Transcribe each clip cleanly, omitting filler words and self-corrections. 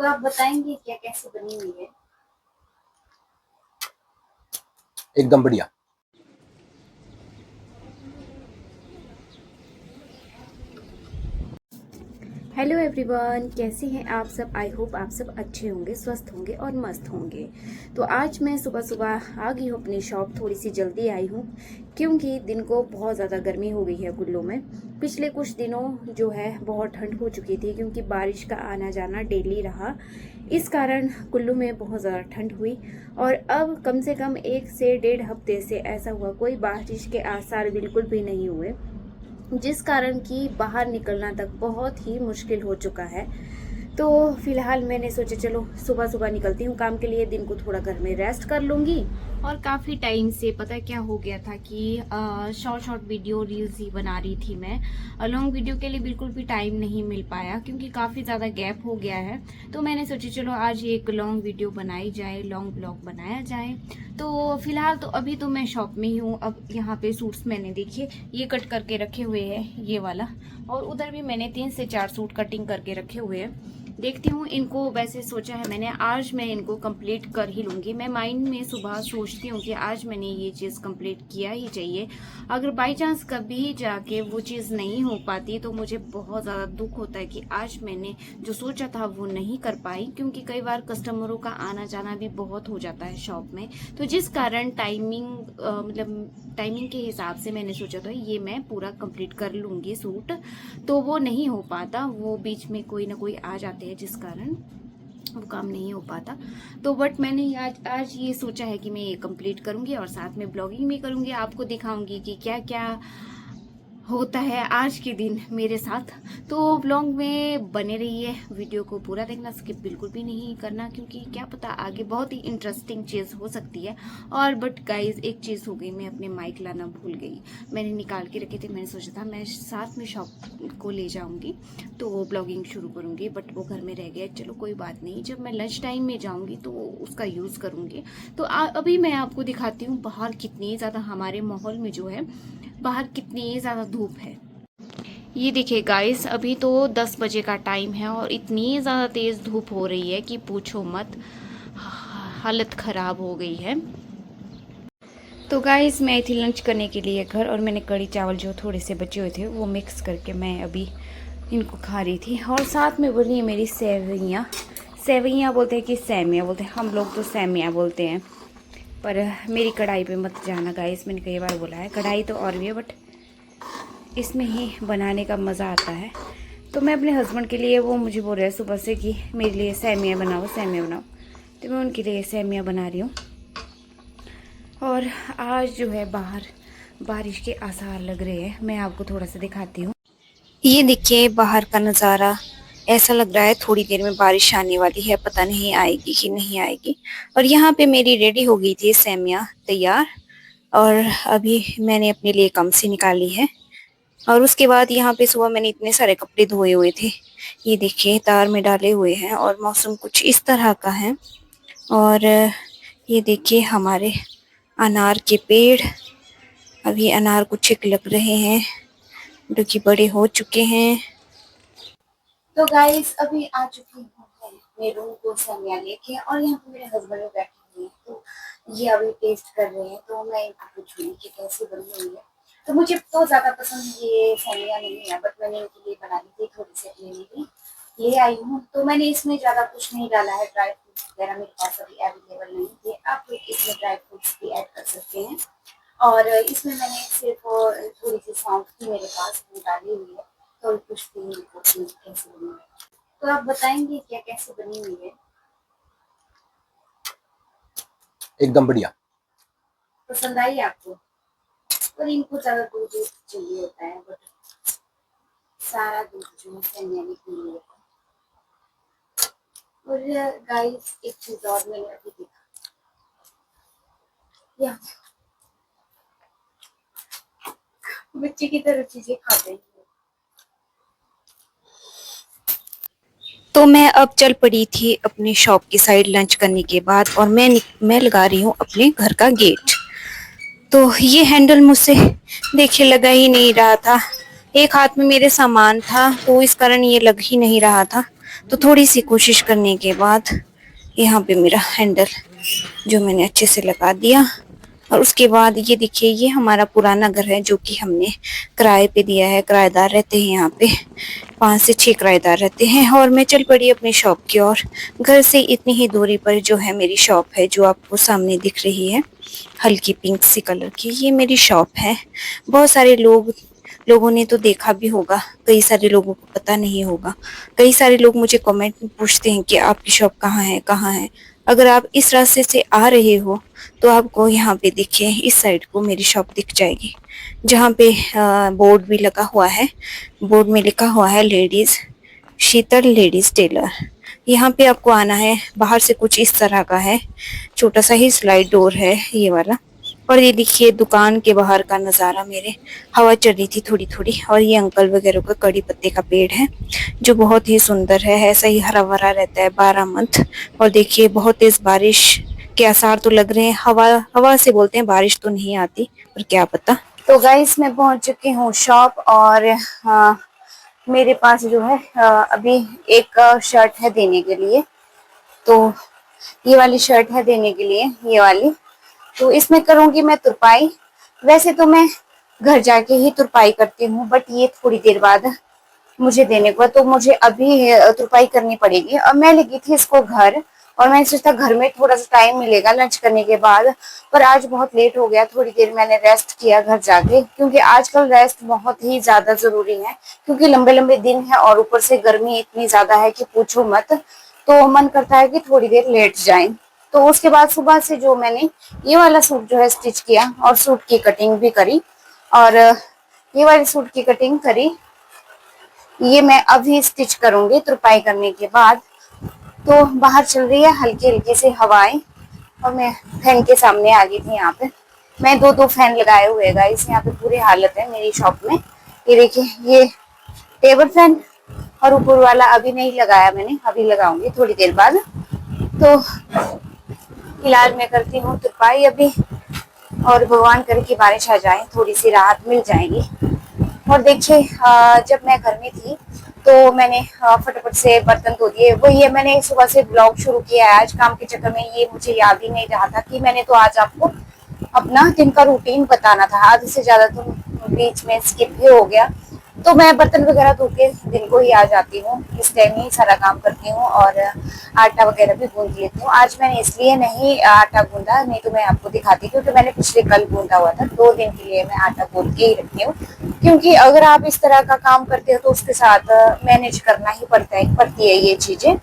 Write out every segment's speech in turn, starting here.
तो आप बताएंगे क्या कैसे बनी हुई है? एकदम बढ़िया। हेलो एवरीवन, कैसे हैं आप सब? आई होप आप सब अच्छे होंगे, स्वस्थ होंगे और मस्त होंगे। तो आज मैं सुबह सुबह आ गई हूँ अपनी शॉप। थोड़ी सी जल्दी आई हूँ क्योंकि दिन को बहुत ज़्यादा गर्मी हो गई है कुल्लू में। पिछले कुछ दिनों जो है बहुत ठंड हो चुकी थी क्योंकि बारिश का आना जाना डेली रहा। इस कारण कुल्लू में बहुत ज़्यादा ठंड हुई और अब कम से कम 1 से 1.5 हफ्ते से ऐसा हुआ, कोई बारिश के आसार बिल्कुल भी नहीं हुए, जिस कारण कि बाहर निकलना तक बहुत ही मुश्किल हो चुका है। तो फिलहाल मैंने सोचा चलो सुबह सुबह निकलती हूँ काम के लिए, दिन को थोड़ा घर में रेस्ट कर लूँगी। और काफ़ी टाइम से पता क्या हो गया था कि शॉर्ट शॉर्ट वीडियो रील्स ही बना रही थी मैं। लॉन्ग वीडियो के लिए बिल्कुल भी टाइम नहीं मिल पाया क्योंकि काफ़ी ज़्यादा गैप हो गया है। तो मैंने सोचा चलो आज एक लॉन्ग वीडियो बनाई जाए, लॉन्ग ब्लॉग बनाया जाए। तो फिलहाल तो अभी तो मैं शॉप में ही हूँ। अब यहाँ पे सूट्स मैंने देखिए ये कट करके रखे हुए हैं, ये वाला, और उधर भी मैंने 3 से 4 सूट कटिंग करके रखे हुए हैं। देखती हूँ इनको, वैसे सोचा है मैंने आज मैं इनको कंप्लीट कर ही लूँगी। मैं माइंड में सुबह सोचती हूँ कि आज मैंने ये चीज़ कंप्लीट किया ही चाहिए। अगर बाई चांस कभी जाके वो चीज़ नहीं हो पाती तो मुझे बहुत ज़्यादा दुख होता है कि आज मैंने जो सोचा था वो नहीं कर पाई, क्योंकि कई बार कस्टमरों का आना जाना भी बहुत हो जाता है शॉप में। तो जिस कारण टाइमिंग के हिसाब से मैंने सोचा था ये मैं पूरा कंप्लीट कर लूँगी सूट, तो वो नहीं हो पाता। वो बीच में कोई ना कोई आ जाते हैं जिस कारण वो काम नहीं हो पाता। तो बट मैंने आज ये सोचा है कि मैं ये कंप्लीट करूँगी और साथ में ब्लॉगिंग भी करूँगी, आपको दिखाऊंगी कि क्या क्या होता है आज के दिन मेरे साथ। तो ब्लॉग में बने रहिए, वीडियो को पूरा देखना, स्किप बिल्कुल भी नहीं करना, क्योंकि क्या पता आगे बहुत ही इंटरेस्टिंग चीज़ हो सकती है। और बट गाइज एक चीज़ हो गई, मैं अपने माइक लाना भूल गई। मैंने निकाल के रखे थे, मैंने सोचा था मैं साथ में शॉप को ले जाऊंगी तो वो ब्लॉगिंग शुरू करूंगी, बट वो घर में रह गया। चलो कोई बात नहीं, जब मैं लंच टाइम में जाऊंगी तो उसका यूज़ करूंगी। तो अभी मैं आपको दिखाती हूँ बाहर कितनी ज़्यादा हमारे माहौल में जो है बाहर कितनी ज़्यादा धूप है। ये देखिए गाइस, अभी तो 10 बजे का टाइम है और इतनी ज़्यादा तेज़ धूप हो रही है कि पूछो मत, हालत ख़राब हो गई है। तो गाइस मैं आई थी लंच करने के लिए घर, और मैंने कड़ी चावल जो थोड़े से बचे हुए थे वो मिक्स करके मैं अभी इनको खा रही थी। और साथ में बनी है मेरी सेवइयाँ। सेवइयाँ बोलते हैं कि सैमियाँ बोलते हैं, हम लोग तो सैमियाँ बोलते हैं। पर मेरी कढ़ाई पे मत जाना गाइस, मैंने कई बार बोला है, कढ़ाई तो और भी है बट इसमें ही बनाने का मज़ा आता है। तो मैं अपने हस्बैंड के लिए, वो मुझे बोल रहे हैं सुबह से कि मेरे लिए सैमियाँ बनाओ सैमियाँ बनाओ, तो मैं उनके लिए सैमियाँ बना रही हूँ। और आज जो है बाहर बारिश के आसार लग रहे हैं, मैं आपको थोड़ा सा दिखाती हूँ। ये देखिए बाहर का नज़ारा, ऐसा लग रहा है थोड़ी देर में बारिश आने वाली है, पता नहीं आएगी कि नहीं आएगी। और यहाँ पे मेरी रेडी हो गई थी सेमिया तैयार, और अभी मैंने अपने लिए कम सी निकाली है। और उसके बाद यहाँ पे सुबह मैंने इतने सारे कपड़े धोए हुए थे, ये देखिए तार में डाले हुए हैं, और मौसम कुछ इस तरह का है। और ये देखिए हमारे अनार के पेड़, अभी अनार कुछ एक लग रहे हैं जो कि बड़े हो चुके हैं। तो गाइस अभी आ चुकी हूँ मैं मेरे रूम को सेमिया लेके, और यहाँ पे मेरे हस्बैंड भी बैठे हुए हैं, तो ये अभी टेस्ट कर रहे हैं। तो मैं इनको पूछूंगी कि कैसी बनी हुई है। तो मुझे तो ज्यादा पसंद ये सेमिया नहीं है, बट मैंने इनके लिए बना ली थी, थोड़ी सी अपने लिए भी ले आई हूँ। तो मैंने इसमें ज्यादा कुछ नहीं डाला है, ड्राई फ्रूट्स वगैरह मेरे पास अभी अवेलेबल नहीं थे। आप इसमें ड्राई फ्रूट्स भी ऐड कर सकते हैं। और इसमें मैंने सिर्फ थोड़ी सी सौंफ थी मेरे पास, वो डाली हुई है। तो पूछती हूँ इनको कि कैसे बनी है। तो आप बताएंगे क्या कैसे बनी हुई है? एकदम बढ़िया। पसंद आई आपको? पर इनको ज्यादा दूध चाहिए होता है, बट सारा दूध जो है सेमिया ने पी लिया। और गाइस एक चीज और मैंने अभी देखा, या बच्चे की तरह चीजें खाते हैं। तो मैं अब चल पड़ी थी अपनी शॉप की साइड लंच करने के बाद, और मैं लगा रही हूँ अपने घर का गेट। तो ये हैंडल मुझसे देखिए लगा ही नहीं रहा था, एक हाथ में मेरे सामान था तो इस कारण ये लग ही नहीं रहा था। तो थोड़ी सी कोशिश करने के बाद यहाँ पे मेरा हैंडल जो मैंने अच्छे से लगा दिया। और उसके बाद ये देखिए, ये हमारा पुराना घर है जो कि हमने किराए पे दिया है। किराएदार रहते हैं यहाँ पे, 5 से 6 किराएदार रहते हैं। और मैं चल पड़ी अपनी शॉप की ओर। घर से इतनी ही दूरी पर जो है मेरी शॉप है, जो आपको सामने दिख रही है, हल्की पिंक सी कलर की, ये मेरी शॉप है। बहुत सारे लोगों ने तो देखा भी होगा, कई सारे लोगों को पता नहीं होगा। कई सारे लोग मुझे कमेंट में पूछते हैं कि आपकी शॉप कहाँ है, कहाँ है। अगर आप इस रास्ते से आ रहे हो तो आपको यहाँ पे देखिए, इस साइड को मेरी शॉप दिख जाएगी, जहाँ पे बोर्ड भी लगा हुआ है। बोर्ड में लिखा हुआ है लेडीज, शीतल लेडीज टेलर। यहाँ पे आपको आना है। बाहर से कुछ इस तरह का है, छोटा सा ही स्लाइड डोर है ये वाला। और ये देखिए दुकान के बाहर का नज़ारा मेरे, हवा चल रही थी थोड़ी थोड़ी। और ये अंकल वगैरह का कड़ी पत्ते का पेड़ है जो बहुत ही सुंदर है, ऐसा ही हरा भरा रहता है 12 मंथ। और देखिए बहुत तेज बारिश के आसार तो लग रहे हैं। हवा हवा से बोलते हैं, बारिश तो नहीं आती, पर क्या पता। तो गाइस मैं पहुंच चुकी हूँ शॉप। और मेरे पास जो है अभी एक शर्ट है देने के लिए। तो ये वाली शर्ट है देने के लिए, ये वाली। तो इसमें करूंगी मैं तुरपाई। वैसे तो मैं घर जाके ही तुरपाई करती हूँ, बट ये थोड़ी देर बाद मुझे देने को है, तो मुझे अभी तुरपाई करनी पड़ेगी। और मैं लगी थी इसको घर, और मैंने सोचा घर में थोड़ा सा टाइम मिलेगा लंच करने के बाद। पर आज बहुत लेट हो गया, थोड़ी देर मैंने रेस्ट किया घर जाके, क्योंकि आजकल रेस्ट बहुत ही ज्यादा जरूरी है, क्योंकि लंबे लंबे दिन है और ऊपर से गर्मी इतनी ज्यादा है कि पूछो मत। तो मन करता है कि थोड़ी देर लेट जाए। तो उसके बाद सुबह से जो मैंने ये वाला सूट जो है स्टिच किया, और सूट की कटिंग भी करी। और ये वाली सूट की कटिंग करी, ये मैं अभी स्टिच करूंगी तुरपाई करने के बाद। तो बाहर चल रही है हल्की हल्की सी हवाएं, और मैं फैन के सामने आ गई थी। यहाँ पे मैं दो फैन लगाए हुए गाइस, यहाँ पे पूरी हालत है मेरी शॉप में। ये देखिए, ये टेबल फैन, और ऊपर वाला अभी नहीं लगाया मैंने, अभी लगाऊंगी थोड़ी देर बाद। तो फिलहाल मैं करती हूँ तुरपाई अभी, और भगवान करे कि बारिश आ जाए, थोड़ी सी राहत मिल जाएगी। और देखिए जब मैं घर में थी तो मैंने फटाफट से बर्तन धो दिए। वो ये मैंने सुबह से ब्लॉग शुरू किया है आज, काम के चक्कर में ये मुझे याद ही नहीं रहा था कि मैंने तो आज आपको अपना दिन का रूटीन बताना था। आधे से ज्यादा तो बीच में स्किप ही हो गया। तो मैं बर्तन वगैरह धो के दिन को ही आ जाती हूँ, इस टाइम ही सारा काम करती हूँ। और आटा वगैरह भी गूंद लेती हूँ। आज मैंने इसलिए नहीं आटा गूंदा, नहीं तो मैं आपको दिखाती, क्योंकि मैंने पिछले कल गूंदा हुआ था। 2 दिन के लिए मैं आटा गूंद के ही रखती हूँ, क्योंकि अगर आप इस तरह का काम करते हो तो उसके साथ मैनेज करना ही पड़ती है ये चीजें।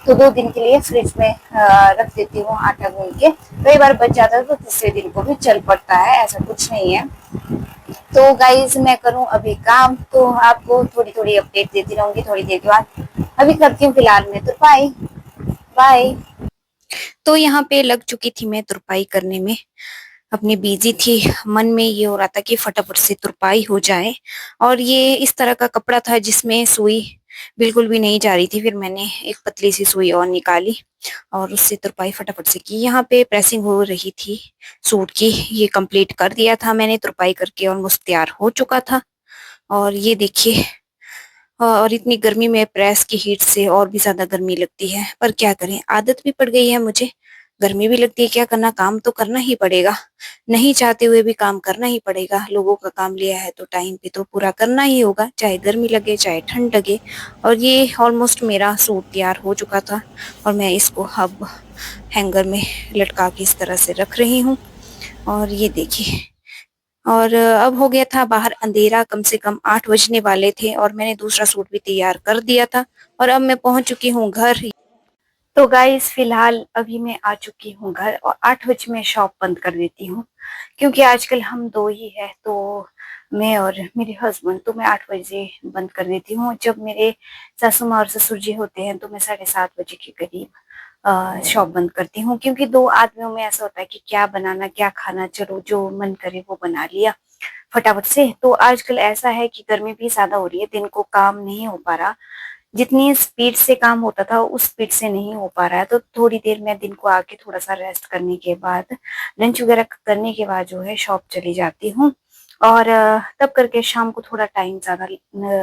तो 2 दिन के लिए फ्रिज में रख देती हूँ आटा गूंद के। कई बार बच जाता है तो तीसरे दिन को भी चल पड़ता है, ऐसा कुछ नहीं है। तो गाइज मैं करूं अभी काम, तो आपको थोड़ी थोड़ी अपडेट देती रहूंगी थोड़ी देर के बाद। अभी करती हूँ फिलहाल मैं तुरपाई। बाय। तो यहाँ पे लग चुकी थी मैं तुरपाई करने में, अपनी बिजी थी। मन में ये हो रहा था कि फटाफट से तुरपाई हो जाए। और ये इस तरह का कपड़ा था जिसमें सुई बिल्कुल भी नहीं जा रही थी। फिर मैंने एक पतली सी सुई और निकाली और उससे तुरपाई फटाफट से की। यहाँ पे प्रेसिंग हो रही थी सूट की, ये कंप्लीट कर दिया था मैंने तुरपाई करके, ऑलमोस्ट तैयार हो चुका था। और ये देखिए, और इतनी गर्मी में प्रेस की हीट से और भी ज्यादा गर्मी लगती है, पर क्या करें, आदत भी पड़ गई है मुझे। गर्मी भी लगती है, क्या करना, काम तो करना ही पड़ेगा। नहीं चाहते हुए भी काम करना ही पड़ेगा। लोगों का काम लिया है तो टाइम पे तो पूरा करना ही होगा, चाहे गर्मी लगे चाहे ठंड लगे। और ये ऑलमोस्ट मेरा सूट तैयार हो चुका था, और मैं इसको अब हैंगर में लटका के इस तरह से रख रही हूँ। और ये देखिए, और अब हो गया था बाहर अंधेरा, कम से कम 8 बजने वाले थे, और मैंने दूसरा सूट भी तैयार कर दिया था। और अब मैं पहुंच चुकी हूँ घर। तो गाइस फिलहाल अभी मैं आ चुकी हूँ घर, और 8 बजे मैं शॉप बंद कर देती हूँ, क्योंकि आजकल हम 2 ही है, तो मैं और मेरे हस्बैंड। तो मैं 8 बजे बंद कर देती हूँ। जब मेरे सासू माँ और ससुर जी होते हैं तो मैं 7:30 बजे के करीब शॉप बंद करती हूँ, क्योंकि 2 आदमियों में ऐसा होता है कि क्या बनाना क्या खाना, चलो जो मन करे वो बना लिया फटाफट से। तो आजकल ऐसा है कि गर्मी भी ज्यादा हो रही है, दिन को काम नहीं हो पा रहा। जितनी स्पीड से काम होता था उस स्पीड से नहीं हो पा रहा है। तो थोड़ी देर मैं दिन को आके थोड़ा सा रेस्ट करने के बाद, लंच वगैरह करने के बाद जो है शॉप चली जाती हूँ। और तब करके शाम को थोड़ा टाइम ज़्यादा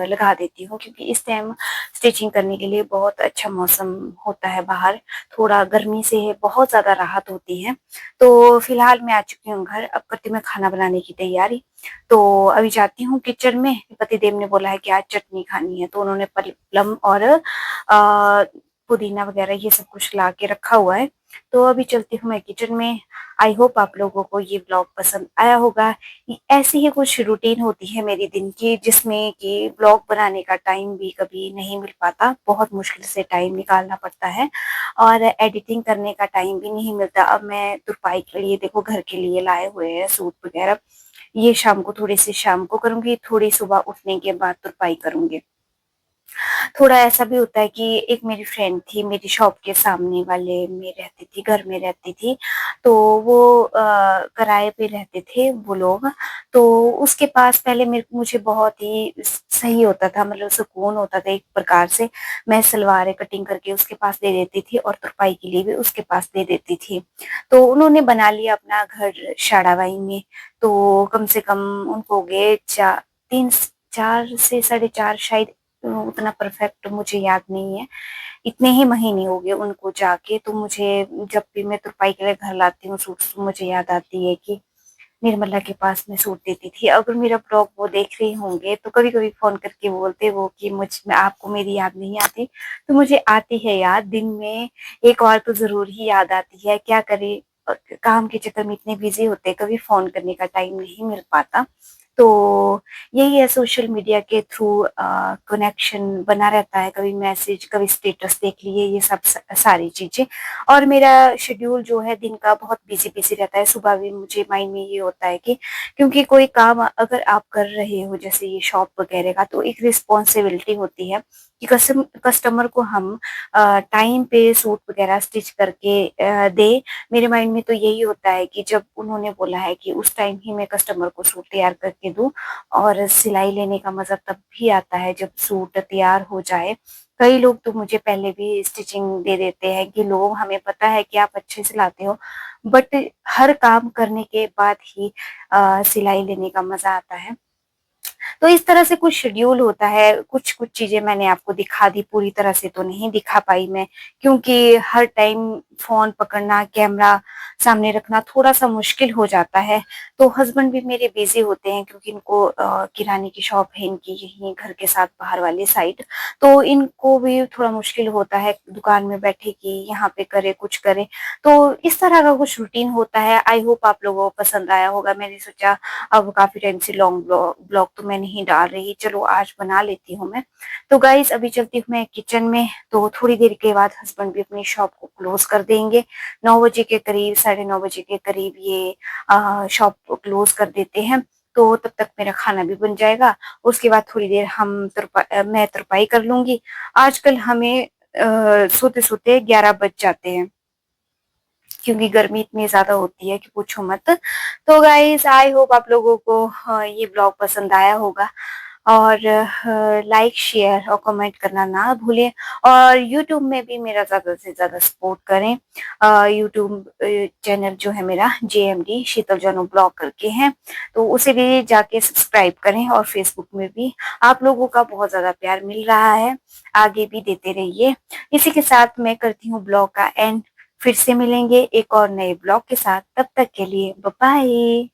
लगा देती हूँ, क्योंकि इस टाइम स्टिचिंग करने के लिए बहुत अच्छा मौसम होता है बाहर, थोड़ा गर्मी से बहुत ज़्यादा राहत होती है। तो फिलहाल मैं आ चुकी हूँ घर, अब करती हूँ मैं खाना बनाने की तैयारी। तो अभी जाती हूँ किचन में, पतिदेव ने बोला है कि आज चटनी खानी है, तो उन्होंने प्लम और पुदीना वगैरह ये सब कुछ ला के रखा हुआ है। तो अभी चलती हूँ मैं किचन में। आई होप आप लोगों को ये ब्लॉग पसंद आया होगा। ऐसी ही कुछ रूटीन होती है मेरी दिन की, जिसमें कि ब्लॉग बनाने का टाइम भी कभी नहीं मिल पाता, बहुत मुश्किल से टाइम निकालना पड़ता है, और एडिटिंग करने का टाइम भी नहीं मिलता। अब मैं तुरपाई के लिए देखो घर के लिए लाए हुए हैं सूट वगैरह, ये शाम को थोड़ी सी शाम को करूंगी, थोड़ी सुबह उठने के बाद तुरपाई करूंगी। थोड़ा ऐसा भी होता है कि एक मेरी फ्रेंड थी, मेरी शॉप के सामने वाले में रहती थी, घर में रहती थी, तो वो किराए पे रहते थे वो लोग। तो उसके पास पहले मुझे बहुत ही सही होता था, मतलब सुकून होता था एक प्रकार से। मैं सलवारें कटिंग करके उसके पास दे देती थी और तुरपाई के लिए भी उसके पास दे देती थी। तो उन्होंने बना लिया अपना घर शाड़ाबाई में। तो कम से कम उनको हो गए 4 से 4.5 शायद, उतना परफेक्ट मुझे याद नहीं है। इतने ही महीने हो गए उनको जाके। तो मुझे जब भी मैं तुरपाई के लिए घर लाती हूँ सूट, तो मुझे याद आती है कि निर्मला के पास मैं सूट देती थी। अगर मेरा ब्लॉग वो देख रही होंगे तो कभी कभी फोन करके बोलते वो कि मुझ में आपको मेरी याद नहीं आती। तो मुझे आती है याद, दिन में एक बार तो जरूर ही याद आती है, क्या करे, काम के चक्कर में इतने बिजी होते हैं, कभी फोन करने का टाइम नहीं मिल पाता। तो यही है, सोशल मीडिया के थ्रू कनेक्शन बना रहता है, कभी मैसेज कभी स्टेटस देख लिए, ये सब सारी चीजें। और मेरा शेड्यूल जो है दिन का बहुत बिजी बिजी रहता है। सुबह भी मुझे माइंड में ये होता है कि क्योंकि कोई काम अगर आप कर रहे हो, जैसे ये शॉप वगैरह का, तो एक रिस्पॉन्सिबिलिटी होती है कि कस्टमर को हम टाइम पे सूट वगैरह स्टिच करके दे। मेरे माइंड में तो यही होता है कि जब उन्होंने बोला है कि उस टाइम ही मैं कस्टमर को सूट तैयार करके दूं, और सिलाई लेने का मजा तब भी आता है जब सूट तैयार हो जाए। कई लोग तो मुझे पहले भी स्टिचिंग दे देते हैं कि लोग, हमें पता है कि आप अच्छे से लाते हो, बट हर काम करने के बाद ही सिलाई लेने का मजा आता है। तो इस तरह से कुछ शेड्यूल होता है। कुछ कुछ चीजें मैंने आपको दिखा दी, पूरी तरह से तो नहीं दिखा पाई मैं, क्योंकि हर टाइम फोन पकड़ना, कैमरा सामने रखना थोड़ा सा मुश्किल हो जाता है। तो हस्बैंड भी मेरे बिजी होते हैं, क्योंकि इनको किराने की शॉप है इनकी, यहीं घर के साथ बाहर वाली साइड। तो इनको भी थोड़ा मुश्किल होता है दुकान में बैठे कि यहाँ पे करे कुछ करे। तो इस तरह का कुछ रूटीन होता है। आई होप आप लोगों को पसंद आया होगा। मैंने सोचा अब काफी टाइम से लॉन्ग ब्लॉग तो मैं नहीं डाल रही, चलो आज बना लेती हूँ मैं। तो गाइज अभी चलती हूँ मैं किचन में। तो थोड़ी देर के बाद हस्बैंड भी अपनी शॉप को क्लोज कर देंगे। 9 बजे के करीब, 9:30 बजे के करीब ये शॉप क्लोज कर देते हैं। तो तब तक मेरा खाना भी बन जाएगा। उसके बाद थोड़ी देर मैं तुरपाई कर लूंगी। आजकल हमें सोते सोते 11 बज जाते हैं, क्योंकि गर्मी इतनी ज्यादा होती है कि पूछो मत। तो गाइस आई होप आप लोगों को ये ब्लॉग पसंद आया होगा, और लाइक शेयर और कमेंट करना ना भूलें। और यूट्यूब में भी मेरा ज्यादा से ज्यादा सपोर्ट करें। यूट्यूब चैनल जो है मेरा JMD शीतल जानू ब्लॉग करके है, तो उसे भी जाके सब्सक्राइब करें। और फेसबुक में भी आप लोगों का बहुत ज्यादा प्यार मिल रहा है, आगे भी देते रहिए। इसी के साथ मैं करती हूँ ब्लॉग का एंड। फिर से मिलेंगे एक और नए ब्लॉग के साथ, तब तक के लिए बाय बाय।